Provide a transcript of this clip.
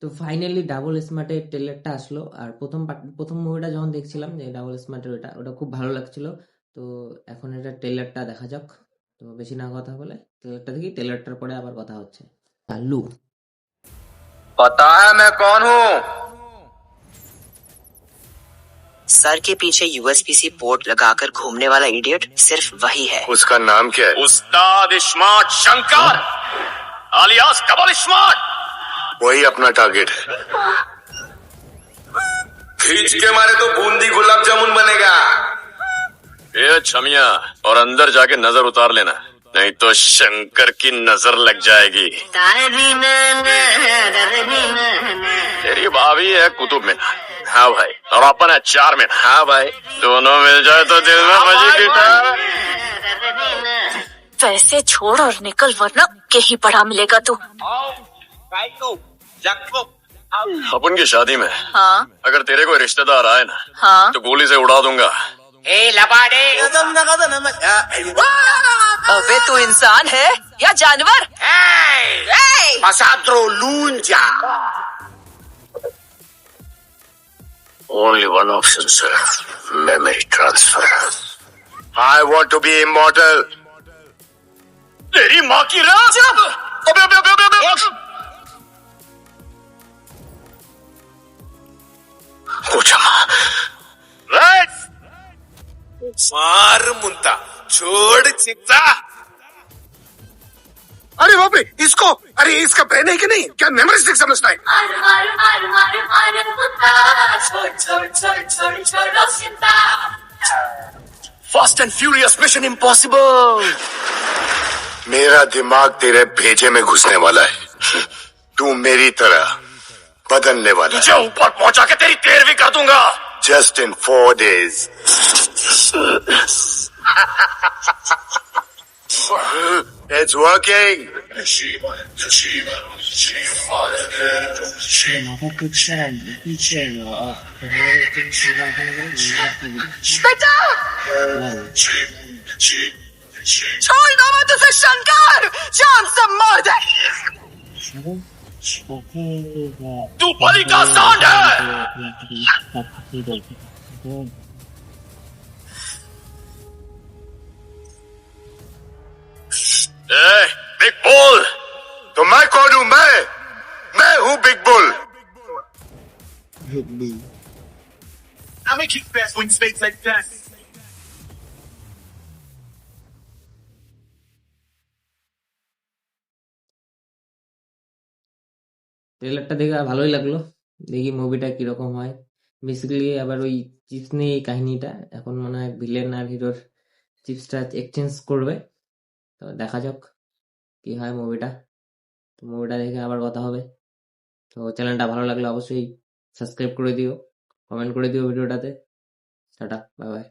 তো finally double স্মার্টের ট্রেলারটা আসলো। আর প্রথম মুভিটা যখন দেখছিলাম যে ডাবল স্মার্টের ওটা খুব ভালো লাগছিল। তো এখন এটা ট্রেলারটা দেখা যাক। তো বেশি না কথা বলে ট্রেলারটা দেখি, ট্রেলারটার পরে আবার কথা হচ্ছে। চালু। पता है मैं कौन हूँ? सर के पीछे यूएसबीसी पोर्ट लगाकर घूमने वाला इडियट सिर्फ वही है। उसका नाम क्या है? उस्ताद स्मार्ट शंकर आलियास डबल स्मार्ट। वही अपना टारगेट है। खींच के मारे तो बूंदी गुलाब जामुन बनेगा। ये छमिया, और अंदर जाके नजर उतार लेना, नहीं तो शंकर की नजर लग जाएगी। तेरी भाभी है कुतुब मीनार, हाँ भाई, और अपन है चार मीनार, हाँ भाई, दोनों मिल जाए तो दिल में मजे की टार। वैसे छोड़ और निकल, वरना यही पड़ा मिलेगा तू। अपन की शादी में हाँ अगर तेरे कोई रिश्तेदार आए ना, हाँ। तो गोली से उड़ा दूंगा। अबे तू इंसान है या जानवर? Only one option, sir. Memory transfer. I want to be immortal. तेरी माँ की रात! अबे अबे अबे अबे अबे! कोचमा, right? मार मुंता, छोड़ चिक्ता। अरे बाप रे, इसको, अरे इसका ब्रेन है कि नहीं? क्या मेमोरी स्टिक समझता है? Fast and furious mission impossible. मेरा दिमाग तेरे भेजे में घुसने वाला है। तू मेरी तरह बदलने वाला है। तुझे ऊपर पहुंचा के तेरी 13वीं कर दूंगा। Just in 4 days. It's working. बेटा छोड़ दो मत उसे शंकर, जान से मार दे। तू बलि का सांड है। बिग बुल, तो मैं कौन हूँ? मैं हूँ big bull. How many kick fast wing space like that? ট্রেলারটা দেখে ভালোই লাগলো। দেখি মুভিটা কিরকম হয়। বেসিক্যালি আবার ওই চিপস নিয়ে এই কাহিনীটা। এখন মনে হয় ভিলেন আর হিরোর চিপসটা এক্সচেঞ্জ করবে। তো দেখা যাক কি হয় মুভিটা। তো মুভিটা দেখে আবার কথা হবে। তো চ্যানেলটা ভালো লাগলে অবশ্যই সাবস্ক্রাইব করে দিও, কমেন্ট করে দিও ভিডিওটাতে। Tata, bye bye.